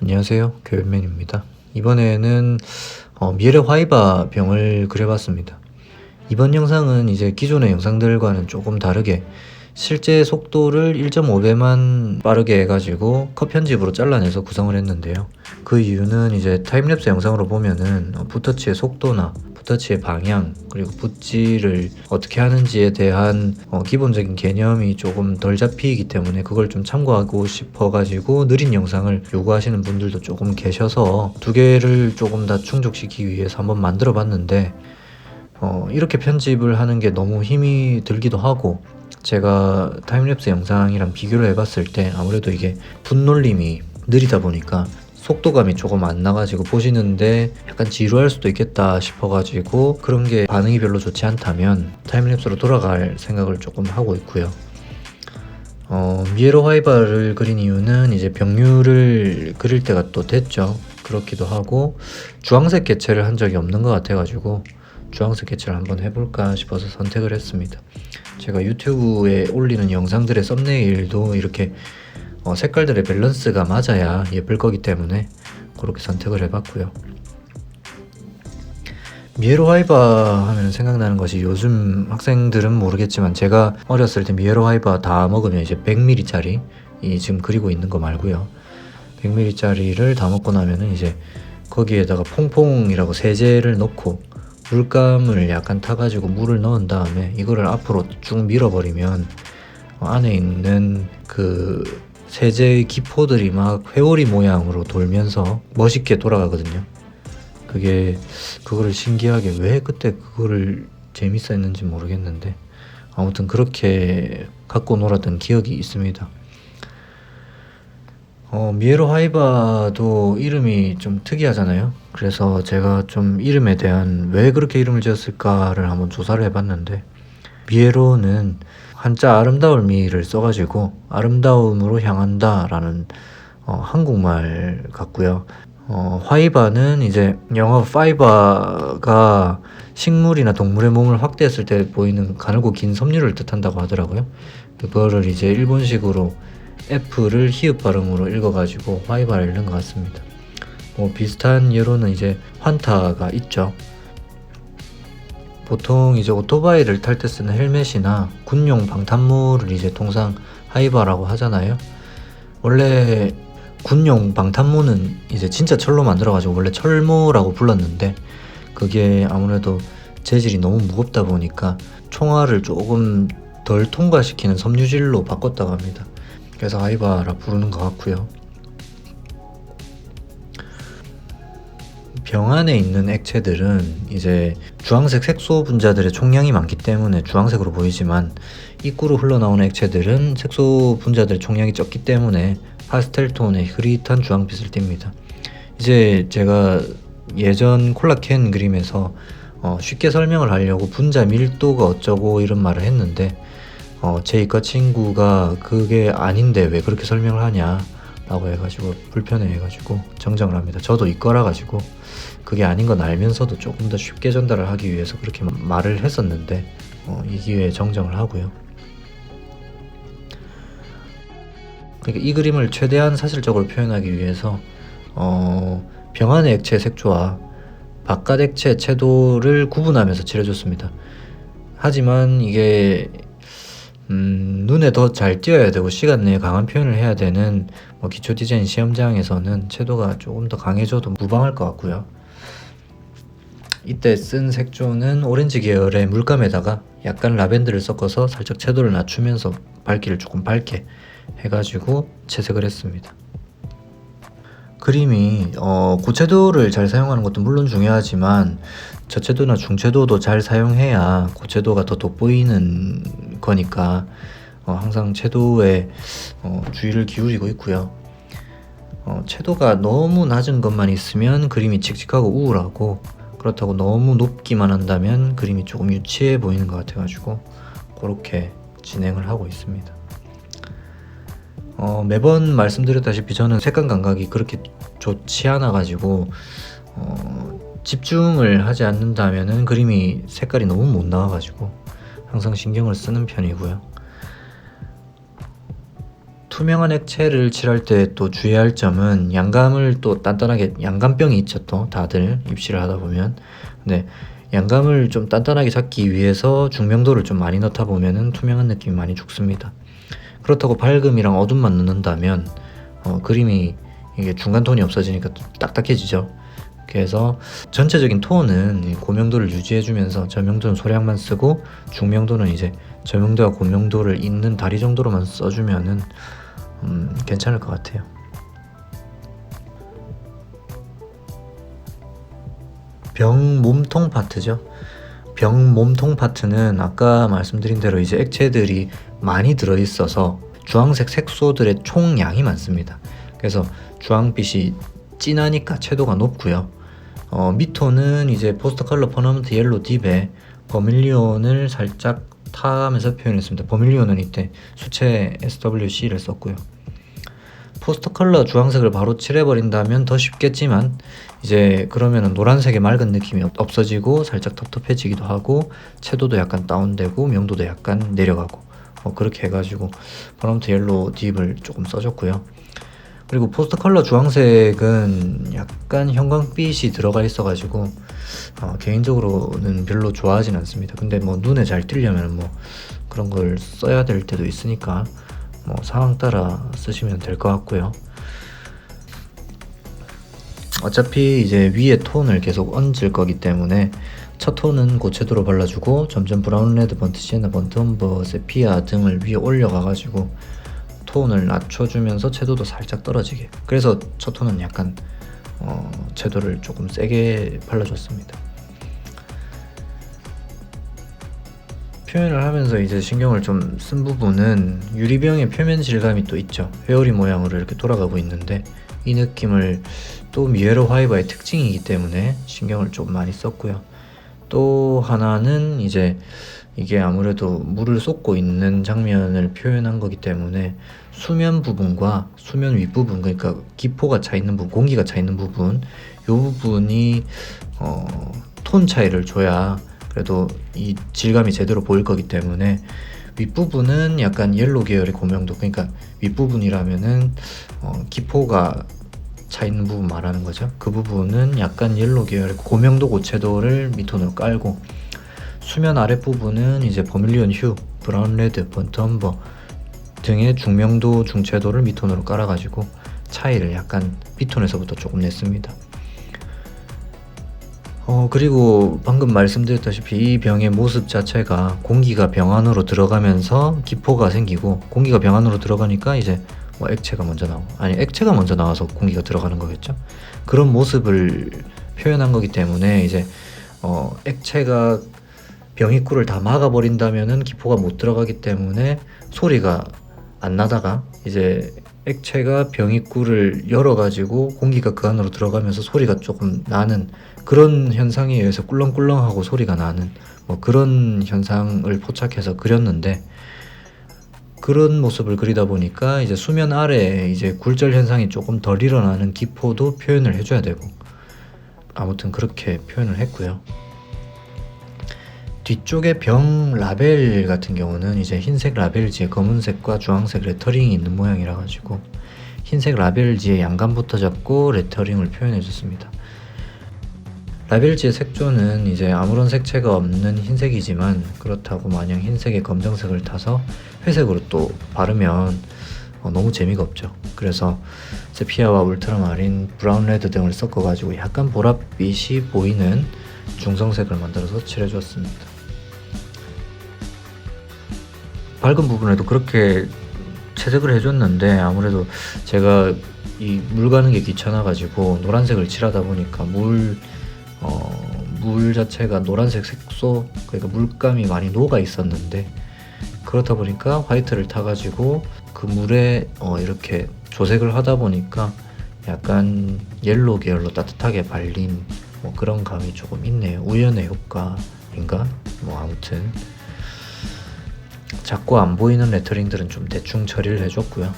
안녕하세요, 교육맨입니다. 이번에는 미ele 화이바 병을 그려봤습니다. 이번 영상은 이제 기존의 영상들과는 조금 다르게 실제 속도를 1.5배만 빠르게 해가지고 컷 편집으로 잘라내서 구성을 했는데요. 그 이유는 이제 타임랩스 영상으로 보면은 붓터치의 속도나 붓터치의 방향, 그리고 붓질을 어떻게 하는지에 대한 기본적인 개념이 조금 덜 잡히기 때문에 그걸 좀 참고하고 싶어가지고 느린 영상을 요구하시는 분들도 조금 계셔서 두 개를 조금 다 충족시키기 위해서 한번 만들어 봤는데 이렇게 편집을 하는 게 너무 힘이 들기도 하고, 제가 타임랩스 영상이랑 비교를 해봤을 때 아무래도 이게 붓놀림이 느리다 보니까 속도감이 조금 안 나가지고 보시는데 약간 지루할 수도 있겠다 싶어가지고, 그런 게 반응이 별로 좋지 않다면 타임랩스로 돌아갈 생각을 조금 하고 있고요. 미ele 화이바를 그린 이유는 이제 병류를 그릴 때가 또 됐죠. 그렇기도 하고 주황색 개체를 한 적이 없는 것 같아가지고 주황색 개체를 한번 해볼까 싶어서 선택을 했습니다. 제가 유튜브에 올리는 영상들의 썸네일도 이렇게 색깔들의 밸런스가 맞아야 예쁠 거기 때문에 그렇게 선택을 해봤고요. 미ele 화이바 하면 생각나는 것이, 요즘 학생들은 모르겠지만 제가 어렸을 때 미ele 화이바 다 먹으면 이제 100ml짜리, 이 지금 그리고 있는 거 말고요, 100ml짜리를 다 먹고 나면은 이제 거기에다가 퐁퐁이라고 세제를 넣고 물감을 약간 타가지고 물을 넣은 다음에 이거를 앞으로 쭉 밀어버리면 안에 있는 그 세제의 기포들이 막 회오리 모양으로 돌면서 멋있게 돌아가거든요. 그거를 신기하게, 왜 그때 그거를 재밌어 했는지 모르겠는데 아무튼 그렇게 갖고 놀았던 기억이 있습니다. 미ele 화이바도 이름이 좀 특이하잖아요. 그래서 제가 좀 이름에 대한, 왜 그렇게 이름을 지었을까를 한번 조사를 해봤는데, 미에로는 한자 아름다울 미를 써가지고 아름다움으로 향한다 라는 한국말 같고요. 화이바는 이제 영어 파이바가 식물이나 동물의 몸을 확대했을 때 보이는 가늘고 긴 섬유를 뜻한다고 하더라고요. 그거를 이제 일본식으로 F를 히읗 발음으로 읽어가지고 화이바를 읽는 것 같습니다. 비슷한 예로는 이제 환타가 있죠. 보통 이제 오토바이를 탈 때 쓰는 헬멧이나 군용 방탄모를 이제 통상 하이바라고 하잖아요. 원래 군용 방탄모는 이제 진짜 철로 만들어가지고 원래 철모라고 불렀는데, 그게 아무래도 재질이 너무 무겁다 보니까 총알을 조금 덜 통과시키는 섬유질로 바꿨다고 합니다. 그래서 하이바라 부르는 것 같고요. 병 안에 있는 액체들은 이제 주황색 색소 분자들의 총량이 많기 때문에 주황색으로 보이지만, 입구로 흘러나오는 액체들은 색소 분자들의 총량이 적기 때문에 파스텔 톤의 흐릿한 주황빛을 띱니다. 이제 제가 예전 콜라캔 그림에서 쉽게 설명을 하려고 분자 밀도가 어쩌고 이런 말을 했는데, 제 이과 친구가 그게 아닌데 왜 그렇게 설명을 하냐 라고 해가지고 불편해 해가지고 정정을 합니다. 저도 이과라 가지고 그게 아닌 건 알면서도 조금 더 쉽게 전달을 하기 위해서 그렇게 말을 했었는데 이 기회에 정정을 하고요. 그러니까 이 그림을 최대한 사실적으로 표현하기 위해서 병 안의 액체 색조와 바깥 액체 채도를 구분하면서 칠해줬습니다. 하지만 이게 눈에 더 잘 띄어야 되고 시간 내에 강한 표현을 해야 되는 기초 디자인 시험장에서는 채도가 조금 더 강해져도 무방할 것 같고요. 이때 쓴 색조는 오렌지 계열의 물감에다가 약간 라벤더를 섞어서 살짝 채도를 낮추면서 밝기를 조금 밝게 해가지고 채색을 했습니다. 그림이 고채도를 잘 사용하는 것도 물론 중요하지만 저채도나 중채도도 잘 사용해야 고채도가 더 돋보이는 거니까 항상 채도에 주의를 기울이고 있고요. 채도가 너무 낮은 것만 있으면 그림이 칙칙하고 우울하고, 그렇다고 너무 높기만 한다면 그림이 조금 유치해 보이는 것 같아가지고 그렇게 진행을 하고 있습니다. 매번 말씀드렸다시피 저는 색감 감각이 그렇게 좋지 않아 가지고 집중을 하지 않는다면은 그림이 색깔이 너무 못 나와 가지고 항상 신경을 쓰는 편이고요. 투명한 액체를 칠할 때 또 주의할 점은 양감을 또 단단하게, 양감병이 있죠, 또 다들 입시를 하다 보면. 네, 양감을 좀 단단하게 잡기 위해서 중명도를 좀 많이 넣다 보면은 투명한 느낌이 많이 죽습니다. 그렇다고 밝음이랑 어둠만 넣는다면 그림이 이게 중간 톤이 없어지니까 또 딱딱해지죠. 그래서 전체적인 톤은 고명도를 유지해주면서 저명도는 소량만 쓰고, 중명도는 이제 저명도와 고명도를 잇는 다리 정도로만 써주면은 괜찮을 것 같아요. 병 몸통 파트죠. 병 몸통 파트는 아까 말씀드린 대로 이제 액체들이 많이 들어있어서 주황색 색소들의 총량이 많습니다. 그래서 주황빛이 진하니까 채도가 높고요. 미토는 이제 포스터 컬러 퍼너먼트 옐로 딥에 버밀리온을 살짝 타면서 표현했습니다. 버밀리온은 이때 수채 SWC를 썼고요. 포스터 컬러 주황색을 바로 칠해버린다면 더 쉽겠지만, 이제 그러면은 노란색의 맑은 느낌이 없어지고 살짝 텁텁해지기도 하고, 채도도 약간 다운되고 명도도 약간 내려가고, 그렇게 해가지고 퍼너먼트 옐로 딥을 조금 써줬고요. 그리고 포스터 컬러 주황색은 약간 형광빛이 들어가 있어가지고 개인적으로는 별로 좋아하진 않습니다. 근데 뭐 눈에 잘 띄려면 뭐 그런 걸 써야 될 때도 있으니까 뭐 상황 따라 쓰시면 될 것 같고요. 어차피 이제 위에 톤을 계속 얹을 거기 때문에 첫 톤은 고채도로 발라주고, 점점 브라운, 레드, 번트, 시에나, 번트, 험버, 세피아 등을 위에 올려가가지고 톤을 낮춰주면서 채도도 살짝 떨어지게. 그래서 첫 톤은 약간 채도를 조금 세게 발라줬습니다. 표현을 하면서 이제 신경을 좀 쓴 부분은 유리병의 표면 질감이 또 있죠. 회오리 모양으로 이렇게 돌아가고 있는데, 이 느낌을 또 미에로 화이바의 특징이기 때문에 신경을 좀 많이 썼고요. 또 하나는 이제 이게 아무래도 물을 쏟고 있는 장면을 표현한 거기 때문에 수면 부분과 수면 윗부분, 그러니까 기포가 차 있는 부분, 공기가 차 있는 부분, 이 부분이 톤 차이를 줘야 그래도 이 질감이 제대로 보일 거기 때문에, 윗부분은 약간 옐로 계열의 고명도, 그러니까 윗부분이라면은 기포가 차 있는 부분 말하는 거죠. 그 부분은 약간 옐로 계열의 고명도 고채도를 밑톤으로 깔고, 수면 아랫부분은 이제 버밀리온 휴, 브라운 레드, 번트 험버 등의 중명도 중채도를 밑톤으로 깔아가지고 차이를 약간 밑톤에서부터 조금 냈습니다. 그리고 방금 말씀드렸다시피 이 병의 모습 자체가 공기가 병 안으로 들어가면서 기포가 생기고, 공기가 병 안으로 들어가니까 이제 뭐 액체가 먼저 나오고, 아니 액체가 먼저 나와서 공기가 들어가는 거겠죠. 그런 모습을 표현한 거기 때문에 이제 액체가 병 입구를 다 막아버린다면은 기포가 못 들어가기 때문에 소리가 안 나다가, 이제 액체가 병 입구를 열어가지고 공기가 그 안으로 들어가면서 소리가 조금 나는 그런 현상에 의해서 꿀렁꿀렁하고 소리가 나는 뭐 그런 현상을 포착해서 그렸는데, 그런 모습을 그리다 보니까 이제 수면 아래에 이제 굴절 현상이 조금 덜 일어나는 기포도 표현을 해줘야 되고, 아무튼 그렇게 표현을 했고요. 뒤쪽에 병 라벨 같은 경우는 이제 흰색 라벨지에 검은색과 주황색 레터링이 있는 모양이라 가지고 흰색 라벨지에 양감부터 잡고 레터링을 표현해 줬습니다. 라벨지의 색조는 이제 아무런 색채가 없는 흰색이지만, 그렇다고 마냥 흰색에 검정색을 타서 회색으로 또 바르면 너무 재미가 없죠. 그래서 세피아와 울트라마린, 브라운 레드 등을 섞어가지고 약간 보랏빛이 보이는 중성색을 만들어서 칠해주었습니다. 밝은 부분에도 그렇게 채색을 해줬는데, 아무래도 제가 이 물 가는 게 귀찮아가지고 노란색을 칠하다 보니까 물 자체가 노란색 색소, 그러니까 물감이 많이 녹아 있었는데, 그렇다 보니까 화이트를 타가지고 그 물에 이렇게 조색을 하다 보니까 약간 옐로 계열로 따뜻하게 발린 뭐 그런 감이 조금 있네요. 우연의 효과인가? 뭐 아무튼 자꾸 안 보이는 레터링들은 좀 대충 처리를 해줬고요.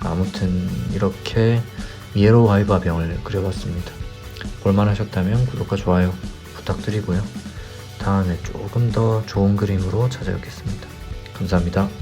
아무튼 이렇게 미에로 화이바 병을 그려봤습니다. 볼만하셨다면 구독과 좋아요 부탁드리고요. 다음에 조금 더 좋은 그림으로 찾아뵙겠습니다. 감사합니다.